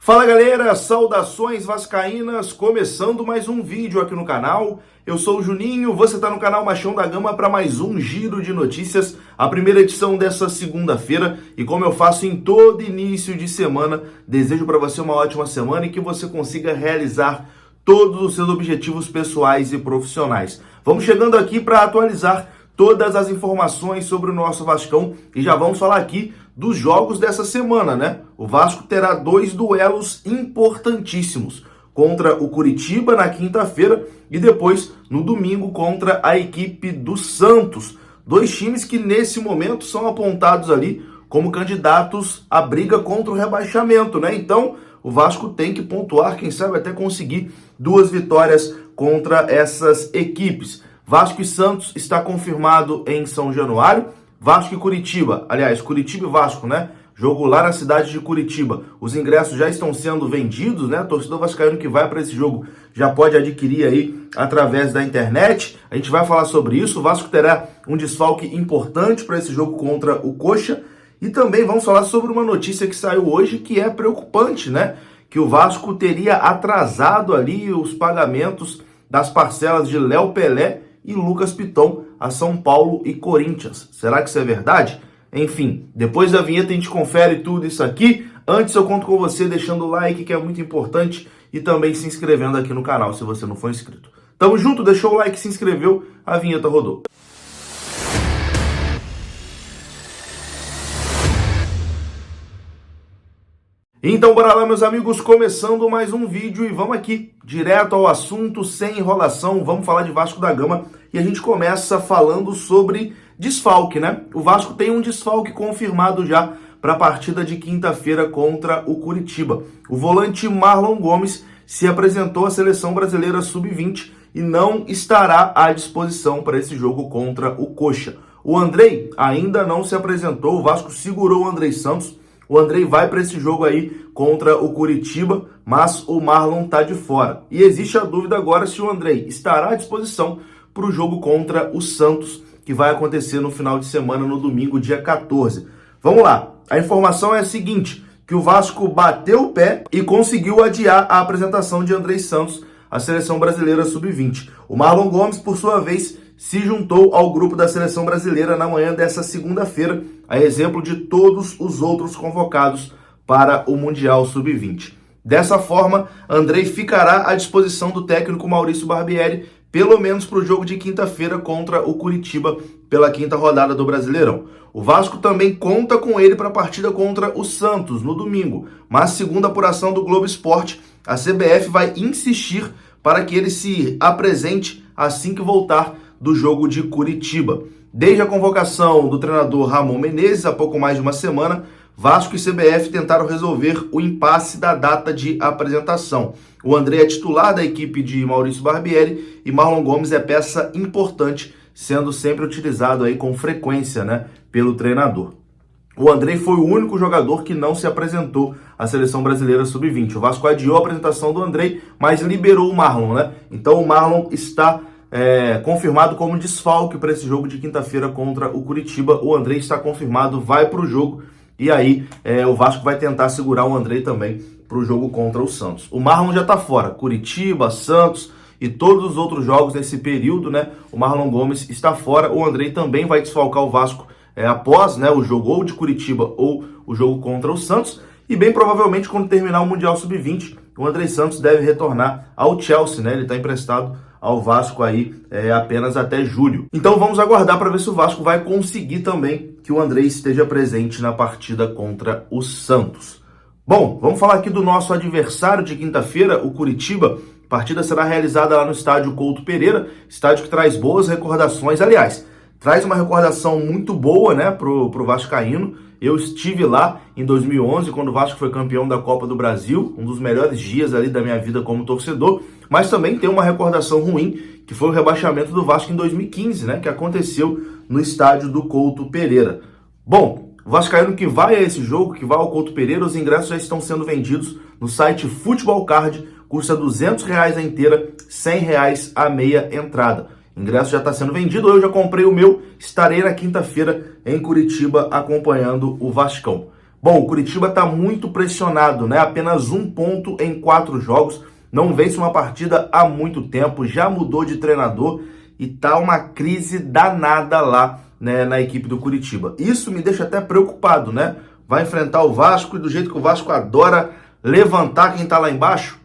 Fala galera, saudações vascaínas, começando mais um vídeo aqui no canal. Eu sou o Juninho, você está no canal Machão da Gama para mais um giro de notícias, a primeira edição dessa segunda-feira. E como eu faço em todo início de semana, desejo para você uma ótima semana e que você consiga realizar todos os seus objetivos pessoais e profissionais. Vamos chegando aqui para atualizar todas as informações sobre o nosso Vascão e já vamos falar aqui dos jogos dessa semana, né? O Vasco terá dois duelos importantíssimos, contra o Curitiba na quinta-feira e depois no domingo contra a equipe do Santos. Dois times que nesse momento são apontados ali como candidatos à briga contra o rebaixamento, né? Então o Vasco tem que pontuar, quem sabe até conseguir duas vitórias contra essas equipes. Vasco e Santos está confirmado em São Januário. Vasco e Curitiba, aliás, Curitiba e Vasco, né? Jogo lá na cidade de Curitiba. Os ingressos já estão sendo vendidos, né? O torcedor vascaíno que vai para esse jogo já pode adquirir aí através da internet. A gente vai falar sobre isso. O Vasco terá um desfalque importante para esse jogo contra o Coxa. E também vamos falar sobre uma notícia que saiu hoje que é preocupante, né? Que o Vasco teria atrasado ali os pagamentos das parcelas de Léo Pelé e Lucas Piton a São Paulo e Corinthians. Será que isso é verdade? Enfim, depois da vinheta a gente confere tudo isso aqui. Antes eu conto com você deixando o like, que é muito importante, e também se inscrevendo aqui no canal se você não for inscrito. Tamo junto, deixou o like, se inscreveu, a vinheta rodou. Então bora lá, meus amigos, começando mais um vídeo e vamos aqui, direto ao assunto, sem enrolação, vamos falar de Vasco da Gama e a gente começa falando sobre desfalque, né? O Vasco tem um desfalque confirmado já para a partida de quinta-feira contra o Curitiba. O volante Marlon Gomes se apresentou à Seleção Brasileira Sub-20 e não estará à disposição para esse jogo contra o Coxa. O Andrei ainda não se apresentou, o Vasco segurou o Andrei Santos. O Andrei vai para esse jogo aí contra o Curitiba, mas o Marlon tá de fora. E existe a dúvida agora se o Andrei estará à disposição para o jogo contra o Santos, que vai acontecer no final de semana, no domingo, dia 14. Vamos lá, a informação é a seguinte, que o Vasco bateu o pé e conseguiu adiar a apresentação de Andrei Santos à Seleção Brasileira Sub-20. O Marlon Gomes, por sua vez, se juntou ao grupo da Seleção Brasileira na manhã dessa segunda-feira, a exemplo de todos os outros convocados para o Mundial Sub-20. Dessa forma, Andrei ficará à disposição do técnico Maurício Barbieri, pelo menos para o jogo de quinta-feira contra o Curitiba, pela quinta rodada do Brasileirão. O Vasco também conta com ele para a partida contra o Santos, no domingo, mas segundo a apuração do Globo Esporte, a CBF vai insistir para que ele se apresente assim que voltar do jogo de Curitiba. Desde a convocação do treinador Ramon Menezes, há pouco mais de uma semana, Vasco e CBF tentaram resolver o impasse da data de apresentação. O André é titular da equipe de Maurício Barbieri e Marlon Gomes é peça importante, sendo sempre utilizado aí com frequência, né, pelo treinador. O André foi o único jogador que não se apresentou à Seleção Brasileira Sub-20. O Vasco adiou a apresentação do André, mas liberou o Marlon, né? Então o Marlon está confirmado como desfalque para esse jogo de quinta-feira contra o Curitiba. O Andrei está confirmado, vai para o jogo e aí o Vasco vai tentar segurar o Andrei também para o jogo contra o Santos. O Marlon já está fora, Curitiba, Santos e todos os outros jogos nesse período, né? O Marlon Gomes está fora, o Andrei também vai desfalcar o Vasco após, né, o jogo ou de Curitiba ou o jogo contra o Santos e bem provavelmente quando terminar o Mundial Sub-20, o Andrei Santos deve retornar ao Chelsea, né? Ele está emprestado ao Vasco aí apenas até julho. Então vamos aguardar para ver se o Vasco vai conseguir também que o Andrei esteja presente na partida contra o Santos. Bom, vamos falar aqui do nosso adversário de quinta-feira, o Curitiba. A partida será realizada lá no estádio Couto Pereira, estádio que traz boas recordações. Aliás, traz uma recordação muito boa, né, pro vascaíno. Eu estive lá em 2011, quando o Vasco foi campeão da Copa do Brasil, um dos melhores dias ali da minha vida como torcedor, mas também tem uma recordação ruim, que foi o rebaixamento do Vasco em 2015, né, que aconteceu no estádio do Couto Pereira. Bom, o vascaíno que vai a esse jogo, que vai ao Couto Pereira, os ingressos já estão sendo vendidos no site Futebol Card, custa R$200 a inteira, R$100 a meia entrada. O ingresso já está sendo vendido, eu já comprei o meu, estarei na quinta-feira em Curitiba acompanhando o Vascão. Bom, o Curitiba está muito pressionado, né? Apenas 1 ponto em 4 jogos, não vence uma partida há muito tempo, já mudou de treinador e tá uma crise danada lá, né, na equipe do Curitiba. Isso me deixa até preocupado, né? Vai enfrentar o Vasco e do jeito que o Vasco adora levantar quem tá lá embaixo,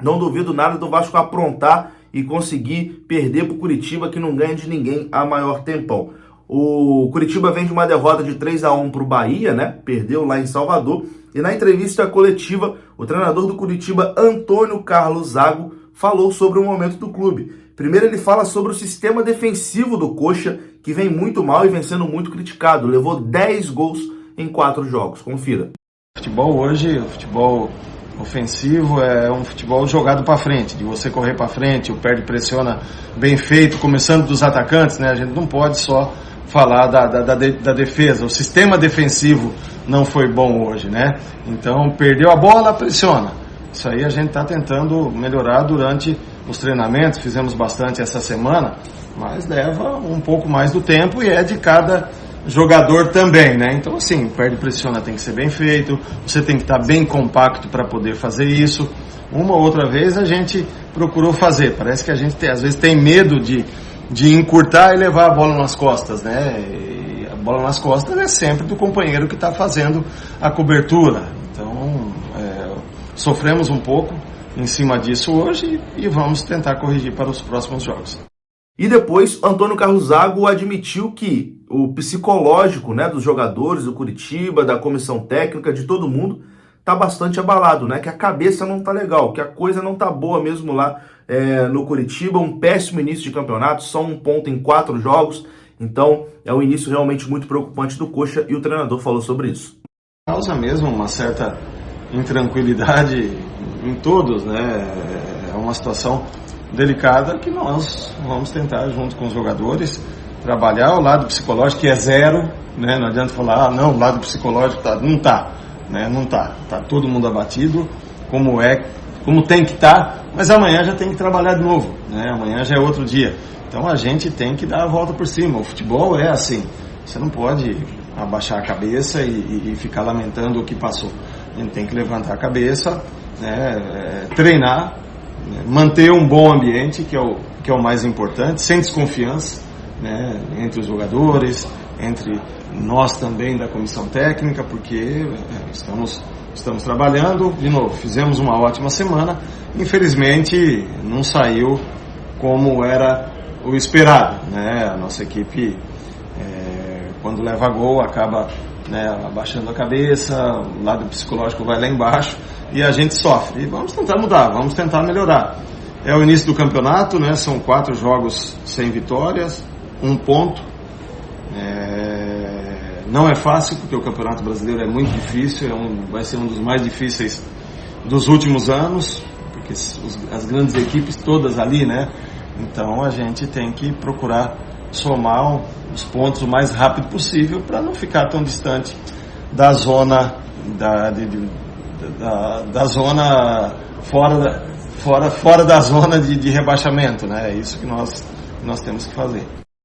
não duvido nada do Vasco aprontar e conseguir perder pro Curitiba, que não ganha de ninguém há maior tempão. O Curitiba vem de uma derrota de 3-1 pro Bahia, né? Perdeu lá em Salvador. E na entrevista coletiva, o treinador do Curitiba, Antônio Carlos Zago, falou sobre o momento do clube. Primeiro ele fala sobre o sistema defensivo do Coxa, que vem muito mal e vem sendo muito criticado. Levou 10 gols em 4 jogos. Confira. Futebol hoje, o futebol ofensivo é um futebol jogado para frente, de você correr para frente, o perde pressiona bem feito, começando dos atacantes, né? A gente não pode só falar da defesa. O sistema defensivo não foi bom hoje, né? Então, perdeu a bola, pressiona. Isso aí a gente está tentando melhorar durante os treinamentos, fizemos bastante essa semana, mas leva um pouco mais do tempo e é de cada jogador também, né? Então, assim, perde pressiona tem que ser bem feito, você tem que estar bem compacto para poder fazer isso. Uma ou outra vez a gente procurou fazer, parece que a gente às vezes tem medo de encurtar e levar a bola nas costas, né? E a bola nas costas é sempre do companheiro que está fazendo a cobertura. Então, sofremos um pouco em cima disso hoje e vamos tentar corrigir para os próximos jogos. E depois, Antônio Carlos Zago admitiu que o psicológico, né, dos jogadores do Curitiba, da comissão técnica, de todo mundo, tá bastante abalado, né? Que a cabeça não tá legal, que a coisa não tá boa mesmo lá no Curitiba. Um péssimo início de campeonato, só 1 ponto em 4 jogos. Então, é um início realmente muito preocupante do Coxa e o treinador falou sobre isso. Causa mesmo uma certa intranquilidade em todos, né? É uma situação delicada que nós vamos tentar, junto com os jogadores, trabalhar o lado psicológico, que é zero, né? Não adianta falar, não, o lado psicológico não tá, né? Não tá todo mundo abatido, como tem que estar, mas amanhã já tem que trabalhar de novo, né? Amanhã já é outro dia, então a gente tem que dar a volta por cima. O futebol é assim, você não pode abaixar a cabeça e ficar lamentando o que passou. A gente tem que levantar a cabeça, né? Treinar, manter um bom ambiente, que é o mais importante, sem desconfiança, né, entre os jogadores, entre nós também da comissão técnica, porque estamos trabalhando. De novo, fizemos uma ótima semana, infelizmente não saiu como era o esperado, né? A nossa equipe, quando leva gol, acaba, né, abaixando a cabeça, o lado psicológico vai lá embaixo e a gente sofre. E vamos tentar mudar, vamos tentar melhorar. É o início do campeonato, né? São 4 jogos sem vitórias, 1 ponto. Não é fácil, porque o Campeonato Brasileiro é muito difícil, vai ser um dos mais difíceis dos últimos anos, porque as grandes equipes todas ali, né? Então a gente tem que procurar somar os pontos o mais rápido possível para não ficar tão distante da zona da zona fora da zona de rebaixamento, né? É isso que nós temos que fazer.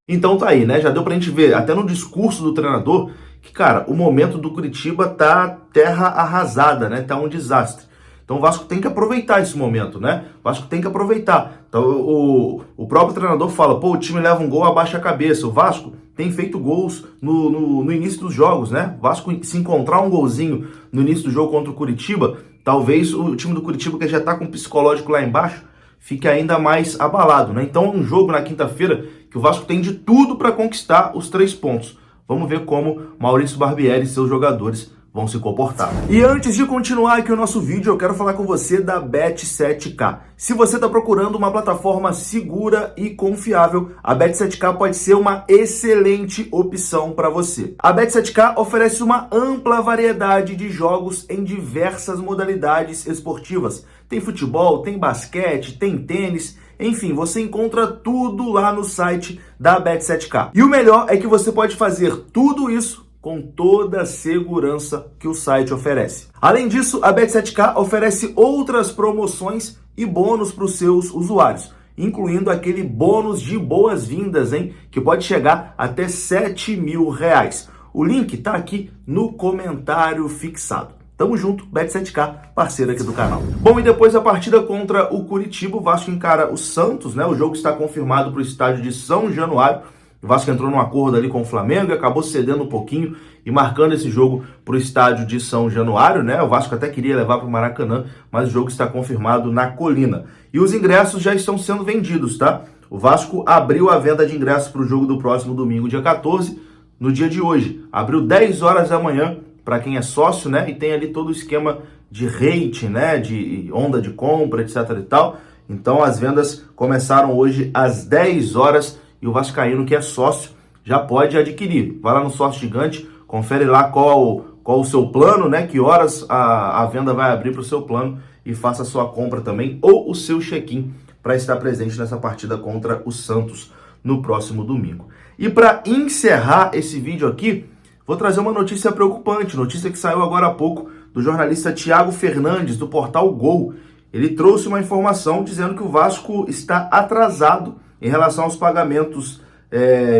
Então tá aí, né? Já deu pra gente ver, até no discurso do treinador, que, cara, o momento do Curitiba tá terra arrasada, né? Tá um desastre. Então o Vasco tem que aproveitar esse momento, né? O Vasco tem que aproveitar. Então o próprio treinador fala, pô, o time leva um gol, abaixa a cabeça. O Vasco tem feito gols no início dos jogos, né? O Vasco, se encontrar um golzinho no início do jogo contra o Curitiba, talvez o time do Curitiba, que já tá com o psicológico lá embaixo, fique ainda mais abalado, né? Então um jogo na quinta-feira que o Vasco tem de tudo para conquistar os 3 pontos. Vamos ver como Maurício Barbieri e seus jogadores vão se comportar. E antes de continuar aqui o nosso vídeo, eu quero falar com você da Bet7k. Se você está procurando uma plataforma segura e confiável, a Bet7k pode ser uma excelente opção para você. A Bet7k oferece uma ampla variedade de jogos em diversas modalidades esportivas. Tem futebol, tem basquete, tem tênis, enfim, você encontra tudo lá no site da Bet7k. E o melhor é que você pode fazer tudo isso com toda a segurança que o site oferece. Além disso, a Bet7k oferece outras promoções e bônus para os seus usuários, incluindo aquele bônus de boas-vindas, hein, que pode chegar até R$7.000. O link tá aqui no comentário fixado. Tamo junto, Bet7k, parceiro aqui do canal. Bom, e depois da partida contra o Curitiba, o Vasco encara o Santos, né? O jogo está confirmado para o estádio de São Januário. O Vasco entrou num acordo ali com o Flamengo e acabou cedendo um pouquinho e marcando esse jogo para o estádio de São Januário, né? O Vasco até queria levar para o Maracanã, mas o jogo está confirmado na Colina. E os ingressos já estão sendo vendidos, tá? O Vasco abriu a venda de ingressos para o jogo do próximo domingo, dia 14, no dia de hoje. Abriu 10 horas da manhã para quem é sócio, né? E tem ali todo o esquema de rating, né? De onda de compra, etc e tal. Então as vendas começaram hoje às 10 horas e o vascaíno que é sócio já pode adquirir. Vai lá no Sócio Gigante, confere lá qual o seu plano, né? Que horas a venda vai abrir para o seu plano e faça a sua compra também ou o seu check-in para estar presente nessa partida contra o Santos no próximo domingo. E para encerrar esse vídeo aqui, vou trazer uma notícia preocupante, notícia que saiu agora há pouco do jornalista Thiago Fernandes, do portal Gol. Ele trouxe uma informação dizendo que o Vasco está atrasado em relação aos pagamentos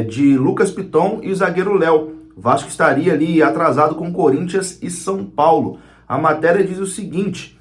de Lucas Piton e o zagueiro Léo. O Vasco estaria ali atrasado com Corinthians e São Paulo. A matéria diz o seguinte: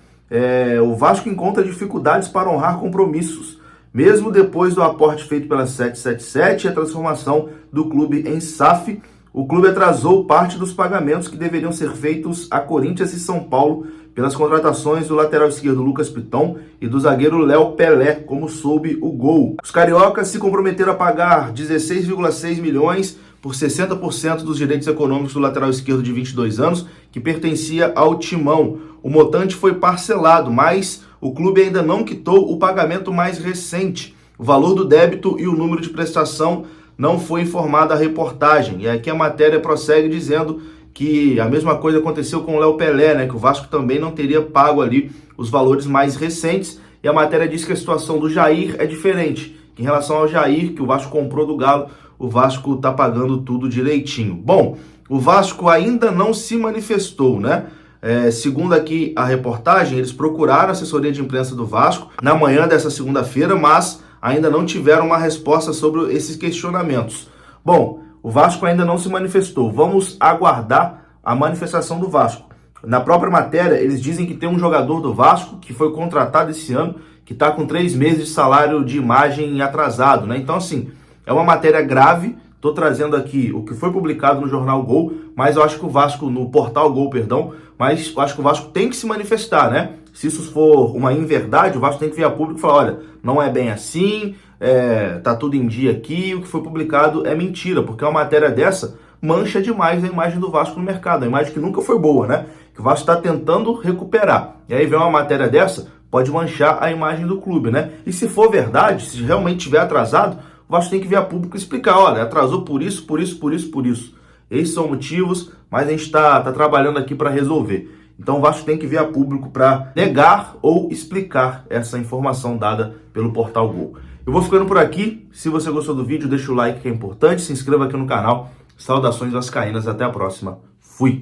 o Vasco encontra dificuldades para honrar compromissos, mesmo depois do aporte feito pela 777 e a transformação do clube em SAF. O clube atrasou parte dos pagamentos que deveriam ser feitos a Corinthians e São Paulo pelas contratações do lateral esquerdo Lucas Piton e do zagueiro Léo Pelé, como soube o Gol. Os cariocas se comprometeram a pagar 16,6 milhões por 60% dos direitos econômicos do lateral esquerdo de 22 anos, que pertencia ao Timão. O montante foi parcelado, mas o clube ainda não quitou o pagamento mais recente. O valor do débito e o número de prestação não foi informado à reportagem. E aqui a matéria prossegue dizendo que a mesma coisa aconteceu com o Léo Pelé, né? Que o Vasco também não teria pago ali os valores mais recentes. E a matéria diz que a situação do Jair é diferente. Em relação ao Jair, que o Vasco comprou do Galo, o Vasco está pagando tudo direitinho. Bom, o Vasco ainda não se manifestou, né? Segundo aqui a reportagem, eles procuraram a assessoria de imprensa do Vasco na manhã dessa segunda-feira, mas ainda não tiveram uma resposta sobre esses questionamentos. Bom, o Vasco ainda não se manifestou. Vamos aguardar a manifestação do Vasco. Na própria matéria, eles dizem que tem um jogador do Vasco que foi contratado esse ano, que está com 3 meses de salário de imagem atrasado, né? Então, assim, é uma matéria grave. Estou trazendo aqui o que foi publicado no jornal Gol, mas eu acho que o Vasco, no portal Gol, perdão, mas eu acho que o Vasco tem que se manifestar, né? Se isso for uma inverdade, o Vasco tem que vir a público e falar, olha, não é bem assim, tá tudo em dia aqui, o que foi publicado é mentira, porque uma matéria dessa mancha demais a imagem do Vasco no mercado, a imagem que nunca foi boa, né? Que o Vasco está tentando recuperar. E aí vem uma matéria dessa, pode manchar a imagem do clube, né? E se for verdade, se realmente estiver atrasado, o Vasco tem que vir a público explicar, olha, atrasou por isso, por isso, por isso, por isso. Esses são motivos, mas a gente está trabalhando aqui para resolver. Então o Vasco tem que vir a público para negar ou explicar essa informação dada pelo portal Gol. Eu vou ficando por aqui. Se você gostou do vídeo, deixa o like que é importante. Se inscreva aqui no canal. Saudações vascaínas. Até a próxima. Fui!